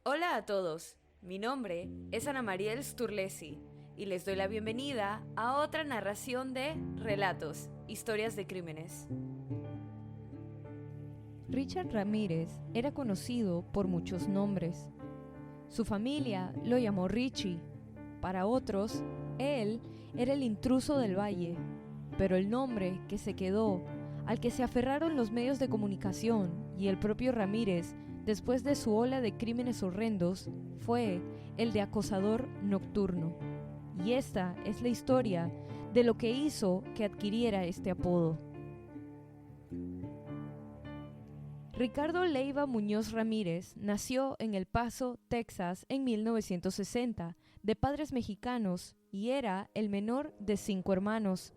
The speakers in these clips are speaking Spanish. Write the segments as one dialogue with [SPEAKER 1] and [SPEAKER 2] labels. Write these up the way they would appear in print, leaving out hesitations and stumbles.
[SPEAKER 1] Hola a todos, mi nombre es Ana Mariel Sturlesi y les doy la bienvenida a otra narración de Relatos, Historias de Crímenes.
[SPEAKER 2] Richard Ramírez era conocido por muchos nombres. Su familia lo llamó Richie. Para otros, él era el intruso del valle, pero el nombre que se quedó, al que se aferraron los medios de comunicación y el propio Ramírez después de su ola de crímenes horrendos, fue el de acosador nocturno. Y esta es la historia de lo que hizo que adquiriera este apodo. Ricardo Leiva Muñoz Ramírez nació en El Paso, Texas, en 1960, de padres mexicanos, y era el menor de 5 hermanos.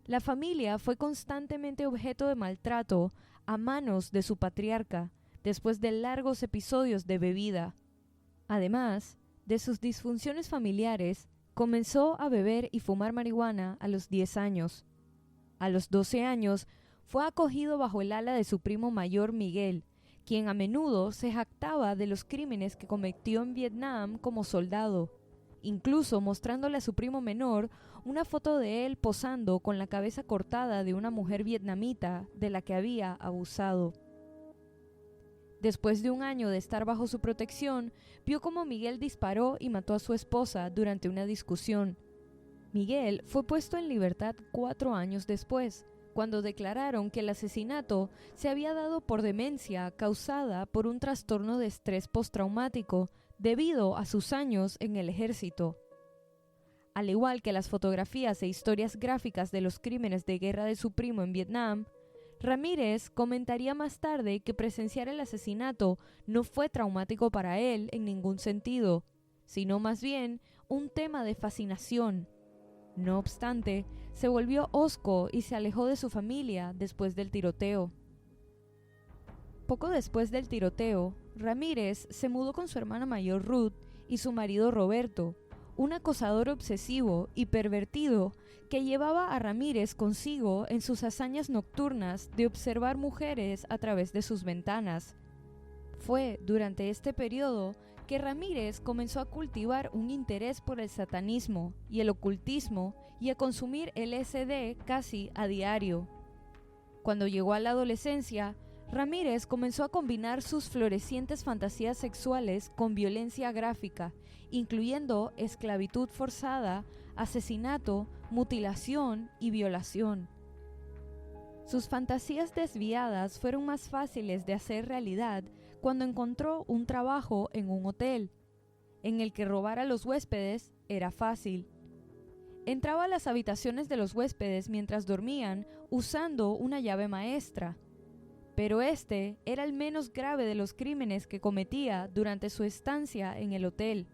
[SPEAKER 2] La familia fue constantemente objeto de maltrato a manos de su patriarca, después de largos episodios de bebida. Además de sus disfunciones familiares, comenzó a beber y fumar marihuana a los 10 años. A los 12 años, fue acogido bajo el ala de su primo mayor Miguel, quien a menudo se jactaba de los crímenes que cometió en Vietnam como soldado, incluso mostrándole a su primo menor una foto de él posando con la cabeza cortada de una mujer vietnamita de la que había abusado. Después de un año de estar bajo su protección, vio cómo Miguel disparó y mató a su esposa durante una discusión. Miguel fue puesto en libertad 4 años después, cuando declararon que el asesinato se había dado por demencia causada por un trastorno de estrés postraumático debido a sus años en el ejército. Al igual que las fotografías e historias gráficas de los crímenes de guerra de su primo en Vietnam, Ramírez comentaría más tarde que presenciar el asesinato no fue traumático para él en ningún sentido, sino más bien un tema de fascinación. No obstante, se volvió hosco y se alejó de su familia después del tiroteo. Poco después del tiroteo, Ramírez se mudó con su hermana mayor Ruth y su marido Roberto, un acosador obsesivo y pervertido que llevaba a Ramírez consigo en sus hazañas nocturnas de observar mujeres a través de sus ventanas. Fue durante este periodo que Ramírez comenzó a cultivar un interés por el satanismo y el ocultismo y a consumir LSD casi a diario. Cuando llegó a la adolescencia, Ramírez comenzó a combinar sus florecientes fantasías sexuales con violencia gráfica, incluyendo esclavitud forzada, asesinato, mutilación y violación. Sus fantasías desviadas fueron más fáciles de hacer realidad cuando encontró un trabajo en un hotel, en el que robar a los huéspedes era fácil. Entraba a las habitaciones de los huéspedes mientras dormían usando una llave maestra, pero este era el menos grave de los crímenes que cometía durante su estancia en el hotel.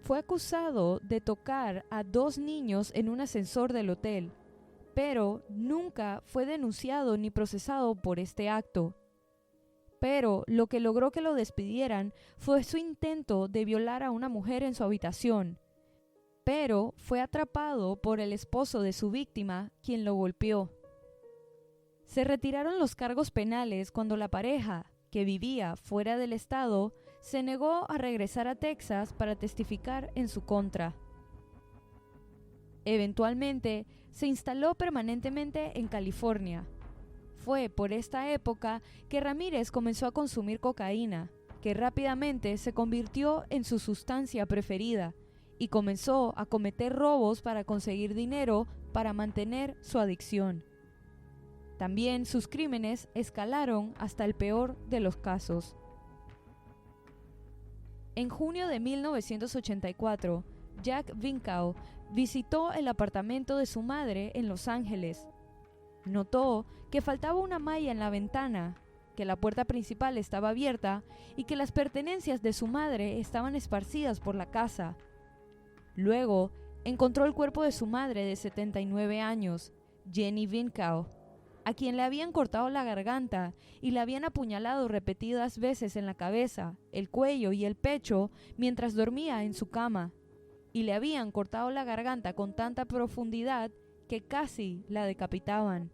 [SPEAKER 2] Fue acusado de tocar a 2 niños en un ascensor del hotel, pero nunca fue denunciado ni procesado por este acto. Pero lo que logró que lo despidieran fue su intento de violar a una mujer en su habitación, pero fue atrapado por el esposo de su víctima, quien lo golpeó. Se retiraron los cargos penales cuando la pareja, que vivía fuera del estado, se negó a regresar a Texas para testificar en su contra. Eventualmente, se instaló permanentemente en California. Fue por esta época que Ramírez comenzó a consumir cocaína, que rápidamente se convirtió en su sustancia preferida, y comenzó a cometer robos para conseguir dinero para mantener su adicción. También sus crímenes escalaron hasta el peor de los casos. En junio de 1984, Jack Vincow visitó el apartamento de su madre en Los Ángeles. Notó que faltaba una malla en la ventana, que la puerta principal estaba abierta y que las pertenencias de su madre estaban esparcidas por la casa. Luego, encontró el cuerpo de su madre de 79 años, Jenny Vincow, a quien le habían cortado la garganta y le habían apuñalado repetidas veces en la cabeza, el cuello y el pecho mientras dormía en su cama, y le habían cortado la garganta con tanta profundidad que casi la decapitaban.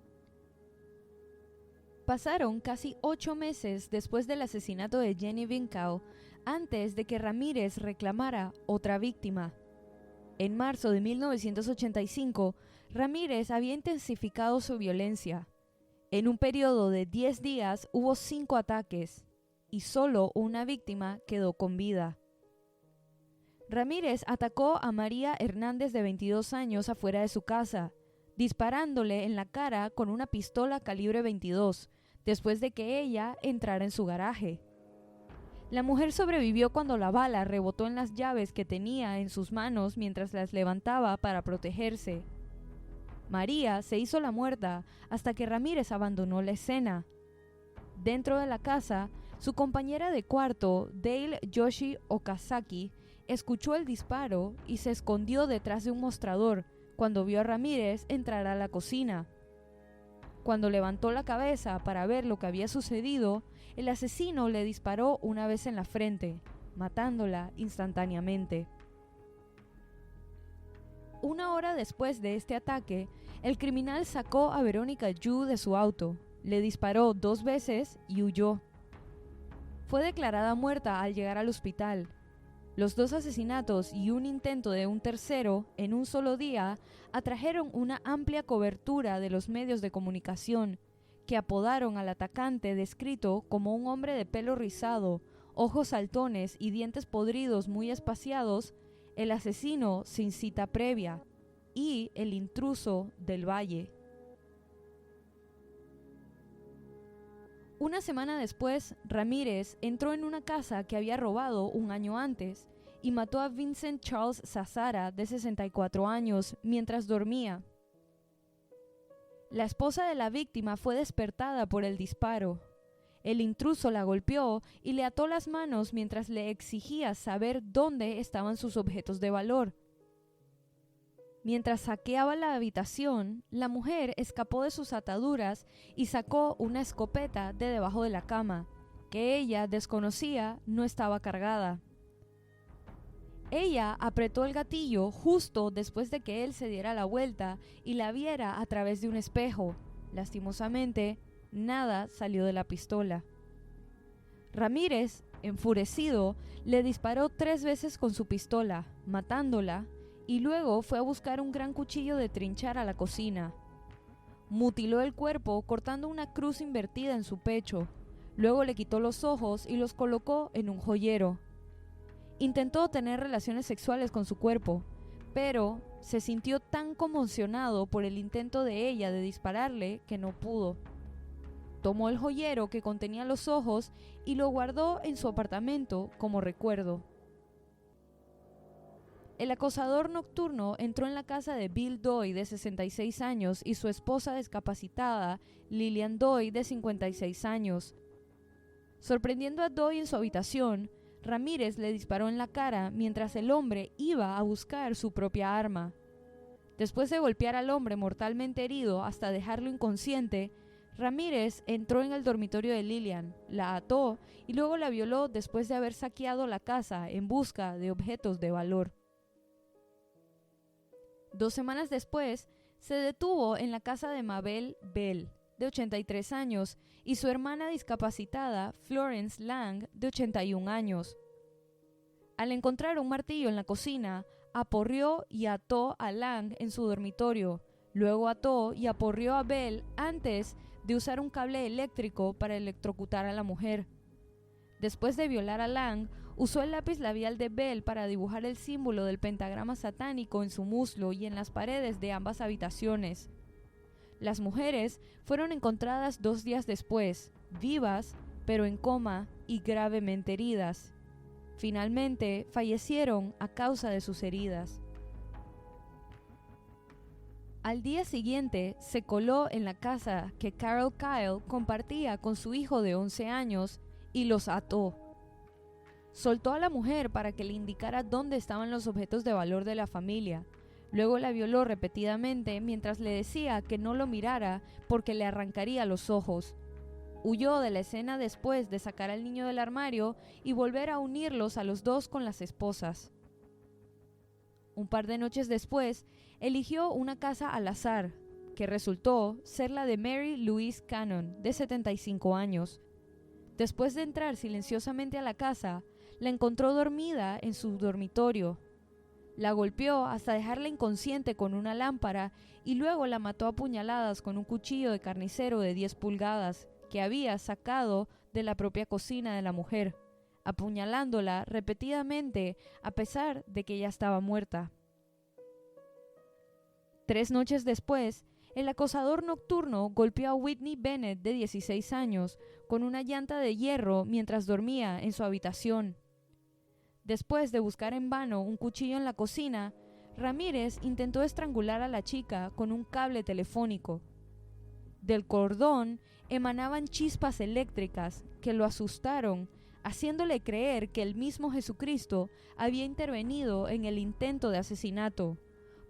[SPEAKER 2] Pasaron casi 8 meses después del asesinato de Jenny Winkau antes de que Ramírez reclamara otra víctima. En marzo de 1985, Ramírez había intensificado su violencia. En un periodo de 10 días hubo 5 ataques y solo una víctima quedó con vida. Ramírez atacó a María Hernández de 22 años afuera de su casa, disparándole en la cara con una pistola calibre 22, después de que ella entrara en su garaje. La mujer sobrevivió cuando la bala rebotó en las llaves que tenía en sus manos mientras las levantaba para protegerse. María se hizo la muerta hasta que Ramírez abandonó la escena. Dentro de la casa, su compañera de cuarto, Dale Yoshi Okazaki, escuchó el disparo y se escondió detrás de un mostrador cuando vio a Ramírez entrar a la cocina. Cuando levantó la cabeza para ver lo que había sucedido, el asesino le disparó una vez en la frente, matándola instantáneamente. Una hora después de este ataque, el criminal sacó a Verónica Yu de su auto, le disparó 2 veces y huyó. Fue declarada muerta al llegar al hospital. Los 2 asesinatos y un intento de un tercero en un solo día atrajeron una amplia cobertura de los medios de comunicación, que apodaron al atacante descrito como un hombre de pelo rizado, ojos saltones y dientes podridos muy espaciados, el asesino sin cita previa y el intruso del valle. Una semana después, Ramírez entró en una casa que había robado un año antes y mató a Vincent Charles Zazara, de 64 años, mientras dormía. La esposa de la víctima fue despertada por el disparo. El intruso la golpeó y le ató las manos mientras le exigía saber dónde estaban sus objetos de valor. Mientras saqueaba la habitación, la mujer escapó de sus ataduras y sacó una escopeta de debajo de la cama, que ella desconocía no estaba cargada. Ella apretó el gatillo justo después de que él se diera la vuelta y la viera a través de un espejo. Lastimosamente, nada salió de la pistola. Ramírez, enfurecido, le disparó 3 veces con su pistola, matándola, y luego fue a buscar un gran cuchillo de trinchar a la cocina. Mutiló el cuerpo cortando una cruz invertida en su pecho. Luego le quitó los ojos y los colocó en un joyero. Intentó tener relaciones sexuales con su cuerpo, pero se sintió tan conmocionado por el intento de ella de dispararle que no pudo. Tomó el joyero que contenía los ojos y lo guardó en su apartamento como recuerdo. El acosador nocturno entró en la casa de Bill Doy, de 66 años, y su esposa discapacitada, Lillian Doy, de 56 años. Sorprendiendo a Doy en su habitación, Ramírez le disparó en la cara mientras el hombre iba a buscar su propia arma. Después de golpear al hombre mortalmente herido hasta dejarlo inconsciente, Ramírez entró en el dormitorio de Lillian, la ató y luego la violó después de haber saqueado la casa en busca de objetos de valor. 2 semanas después, se detuvo en la casa de Mabel Bell, de 83 años, y su hermana discapacitada, Florence Lang, de 81 años. Al encontrar un martillo en la cocina, aporreó y ató a Lang en su dormitorio. Luego ató y aporreó a Bell antes de usar un cable eléctrico para electrocutar a la mujer. Después de violar a Lang, usó el lápiz labial de Bell para dibujar el símbolo del pentagrama satánico en su muslo y en las paredes de ambas habitaciones. Las mujeres fueron encontradas 2 días después, vivas, pero en coma y gravemente heridas. Finalmente, fallecieron a causa de sus heridas. Al día siguiente, se coló en la casa que Carol Kyle compartía con su hijo de 11 años y los ató. Soltó a la mujer para que le indicara dónde estaban los objetos de valor de la familia. Luego la violó repetidamente mientras le decía que no lo mirara porque le arrancaría los ojos. Huyó de la escena después de sacar al niño del armario y volver a unirlos a los 2 con las esposas. Un par de noches después, eligió una casa al azar, que resultó ser la de Mary Louise Cannon, de 75 años. Después de entrar silenciosamente a la casa, la encontró dormida en su dormitorio. La golpeó hasta dejarla inconsciente con una lámpara y luego la mató a puñaladas con un cuchillo de carnicero de 10 pulgadas que había sacado de la propia cocina de la mujer, apuñalándola repetidamente a pesar de que ya estaba muerta. 3 noches después, el acosador nocturno golpeó a Whitney Bennett, de 16 años, con una llanta de hierro mientras dormía en su habitación. Después de buscar en vano un cuchillo en la cocina, Ramírez intentó estrangular a la chica con un cable telefónico. Del cordón emanaban chispas eléctricas que lo asustaron, haciéndole creer que el mismo Jesucristo había intervenido en el intento de asesinato,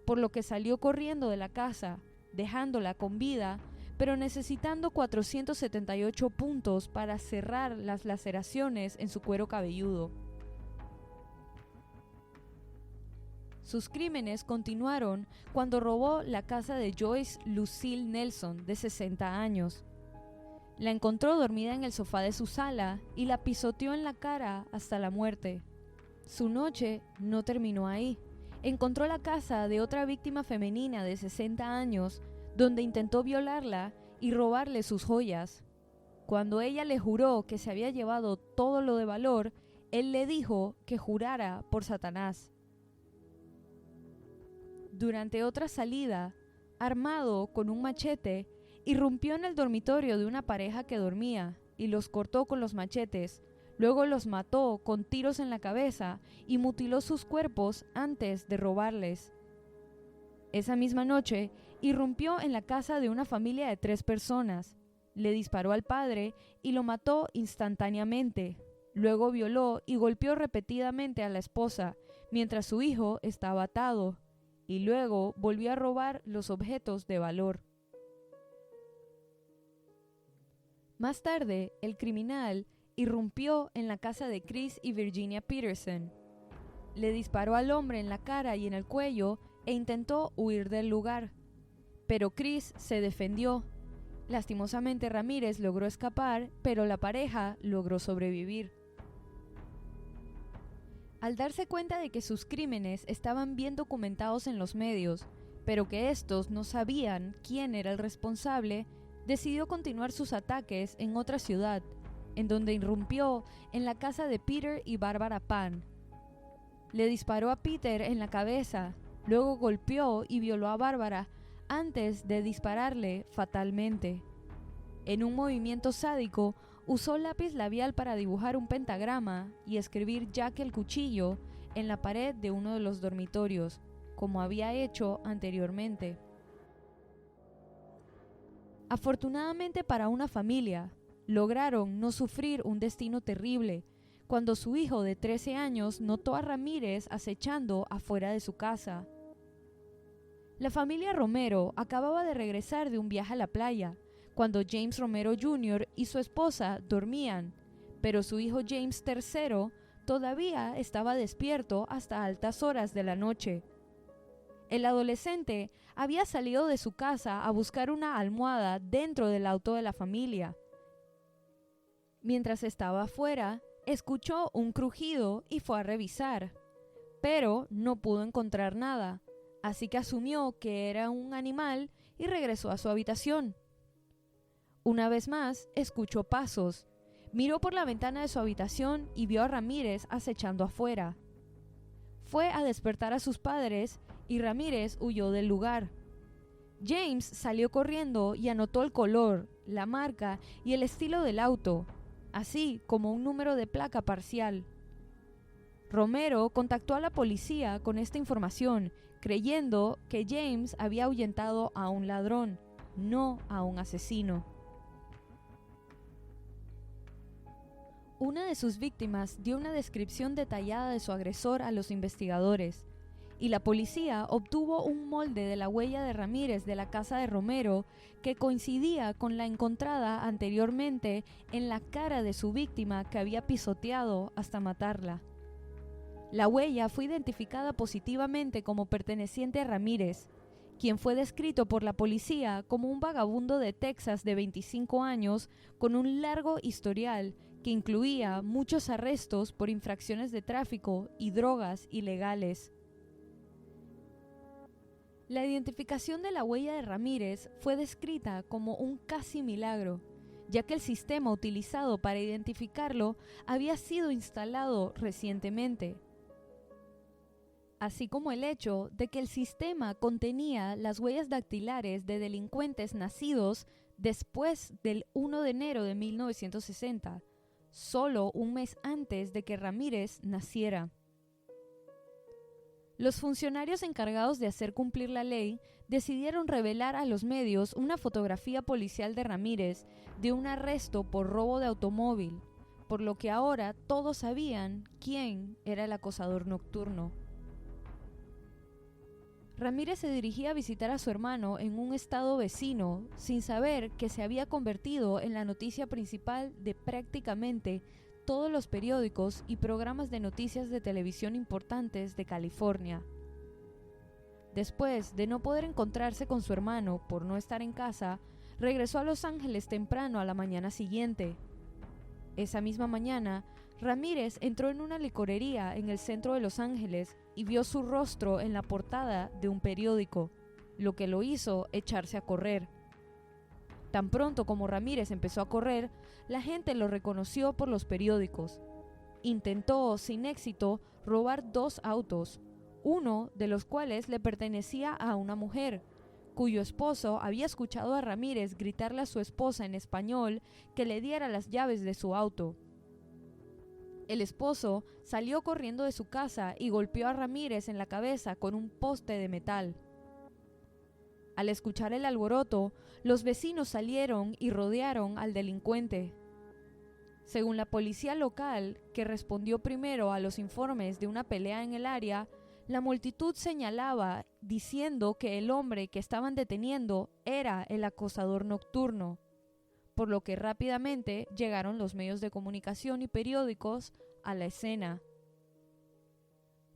[SPEAKER 2] por lo que salió corriendo de la casa, dejándola con vida, pero necesitando 478 puntos para cerrar las laceraciones en su cuero cabelludo. Sus crímenes continuaron cuando robó la casa de Joyce Lucille Nelson, de 60 años. La encontró dormida en el sofá de su sala y la pisoteó en la cara hasta la muerte. Su noche no terminó ahí. Encontró la casa de otra víctima femenina de 60 años, donde intentó violarla y robarle sus joyas. Cuando ella le juró que se había llevado todo lo de valor, él le dijo que jurara por Satanás. Durante otra salida, armado con un machete, irrumpió en el dormitorio de una pareja que dormía y los cortó con los machetes. Luego los mató con tiros en la cabeza y mutiló sus cuerpos antes de robarles. Esa misma noche, irrumpió en la casa de una familia de 3 personas. Le disparó al padre y lo mató instantáneamente. Luego violó y golpeó repetidamente a la esposa, mientras su hijo estaba atado. Y luego volvió a robar los objetos de valor. Más tarde, el criminal irrumpió en la casa de Chris y Virginia Peterson. Le disparó al hombre en la cara y en el cuello e intentó huir del lugar. Pero Chris se defendió. Lastimosamente Ramírez logró escapar, pero la pareja logró sobrevivir. Al darse cuenta de que sus crímenes estaban bien documentados en los medios, pero que estos no sabían quién era el responsable, decidió continuar sus ataques en otra ciudad, en donde irrumpió en la casa de Peter y Barbara Pan. Le disparó a Peter en la cabeza, luego golpeó y violó a Barbara antes de dispararle fatalmente. En un movimiento sádico, usó lápiz labial para dibujar un pentagrama y escribir Jack el cuchillo en la pared de uno de los dormitorios, como había hecho anteriormente. Afortunadamente para una familia, lograron no sufrir un destino terrible cuando su hijo de 13 años notó a Ramírez acechando afuera de su casa. La familia Romero acababa de regresar de un viaje a la playa, cuando James Romero Jr. y su esposa dormían, pero su hijo James III todavía estaba despierto hasta altas horas de la noche. El adolescente había salido de su casa a buscar una almohada dentro del auto de la familia. Mientras estaba afuera, escuchó un crujido y fue a revisar, pero no pudo encontrar nada, así que asumió que era un animal y regresó a su habitación. Una vez más, escuchó pasos. Miró por la ventana de su habitación y vio a Ramírez acechando afuera. Fue a despertar a sus padres y Ramírez huyó del lugar. James salió corriendo y anotó el color, la marca y el estilo del auto, así como un número de placa parcial. Romero contactó a la policía con esta información, creyendo que James había ahuyentado a un ladrón, no a un asesino. Una de sus víctimas dio una descripción detallada de su agresor a los investigadores, y la policía obtuvo un molde de la huella de Ramírez de la casa de Romero que coincidía con la encontrada anteriormente en la cara de su víctima que había pisoteado hasta matarla. La huella fue identificada positivamente como perteneciente a Ramírez, quien fue descrito por la policía como un vagabundo de Texas de 25 años con un largo historial que incluía muchos arrestos por infracciones de tráfico y drogas ilegales. La identificación de la huella de Ramírez fue descrita como un casi milagro, ya que el sistema utilizado para identificarlo había sido instalado recientemente, así como el hecho de que el sistema contenía las huellas dactilares de delincuentes nacidos después del 1 de enero de 1960, solo un mes antes de que Ramírez naciera. Los funcionarios encargados de hacer cumplir la ley decidieron revelar a los medios una fotografía policial de Ramírez de un arresto por robo de automóvil, por lo que ahora todos sabían quién era el acosador nocturno. Ramírez se dirigía a visitar a su hermano en un estado vecino, sin saber que se había convertido en la noticia principal de prácticamente todos los periódicos y programas de noticias de televisión importantes de California. Después de no poder encontrarse con su hermano por no estar en casa, regresó a Los Ángeles temprano a la mañana siguiente. Esa misma mañana, Ramírez entró en una licorería en el centro de Los Ángeles y vio su rostro en la portada de un periódico, lo que lo hizo echarse a correr. Tan pronto como Ramírez empezó a correr, la gente lo reconoció por los periódicos. Intentó, sin éxito, robar 2 autos, uno de los cuales le pertenecía a una mujer, cuyo esposo había escuchado a Ramírez gritarle a su esposa en español que le diera las llaves de su auto. El esposo salió corriendo de su casa y golpeó a Ramírez en la cabeza con un poste de metal. Al escuchar el alboroto, los vecinos salieron y rodearon al delincuente. Según la policía local, que respondió primero a los informes de una pelea en el área, la multitud señalaba diciendo que el hombre que estaban deteniendo era el acosador nocturno, por lo que rápidamente llegaron los medios de comunicación y periódicos a la escena.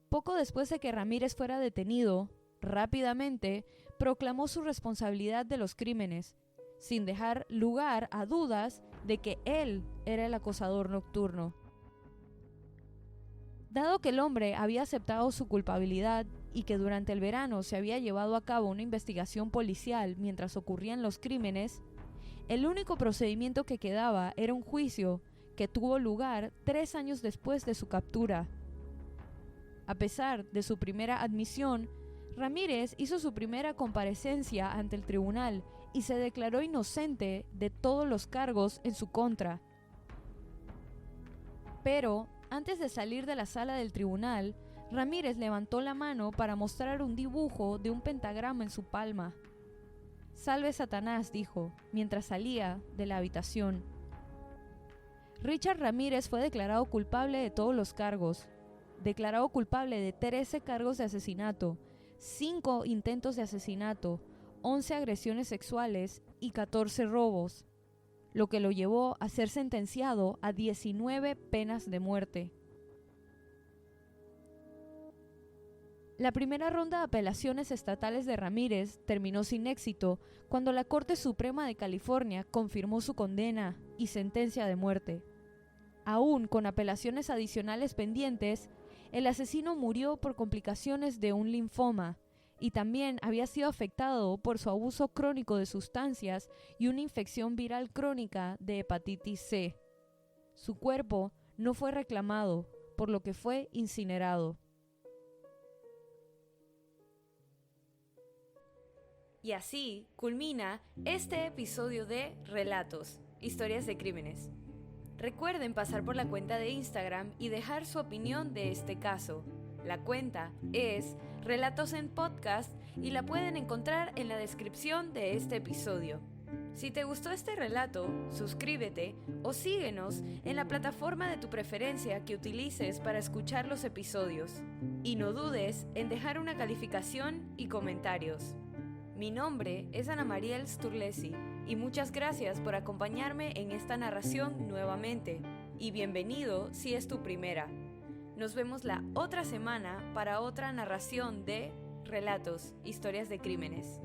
[SPEAKER 2] Poco después de que Ramírez fuera detenido, rápidamente proclamó su responsabilidad de los crímenes, sin dejar lugar a dudas de que él era el acosador nocturno. Dado que el hombre había aceptado su culpabilidad y que durante el verano se había llevado a cabo una investigación policial mientras ocurrían los crímenes, el único procedimiento que quedaba era un juicio que tuvo lugar 3 años después de su captura. A pesar de su primera admisión, Ramírez hizo su primera comparecencia ante el tribunal y se declaró inocente de todos los cargos en su contra. Pero, antes de salir de la sala del tribunal, Ramírez levantó la mano para mostrar un dibujo de un pentagrama en su palma. «Salve Satanás», dijo, mientras salía de la habitación. Richard Ramírez fue declarado culpable de todos los cargos. Declarado culpable de 13 cargos de asesinato, 5 intentos de asesinato, 11 agresiones sexuales y 14 robos, lo que lo llevó a ser sentenciado a 19 penas de muerte. La primera ronda de apelaciones estatales de Ramírez terminó sin éxito cuando la Corte Suprema de California confirmó su condena y sentencia de muerte. Aún con apelaciones adicionales pendientes, el asesino murió por complicaciones de un linfoma y también había sido afectado por su abuso crónico de sustancias y una infección viral crónica de hepatitis C. Su cuerpo no fue reclamado, por lo que fue incinerado.
[SPEAKER 1] Y así culmina este episodio de Relatos, Historias de Crímenes. Recuerden pasar por la cuenta de Instagram y dejar su opinión de este caso. La cuenta es Relatos en Podcast y la pueden encontrar en la descripción de este episodio. Si te gustó este relato, suscríbete o síguenos en la plataforma de tu preferencia que utilices para escuchar los episodios. Y no dudes en dejar una calificación y comentarios. Mi nombre es Ana Mariel Sturlesi y muchas gracias por acompañarme en esta narración nuevamente. Y bienvenido si es tu primera. Nos vemos la otra semana para otra narración de Relatos, historias de crímenes.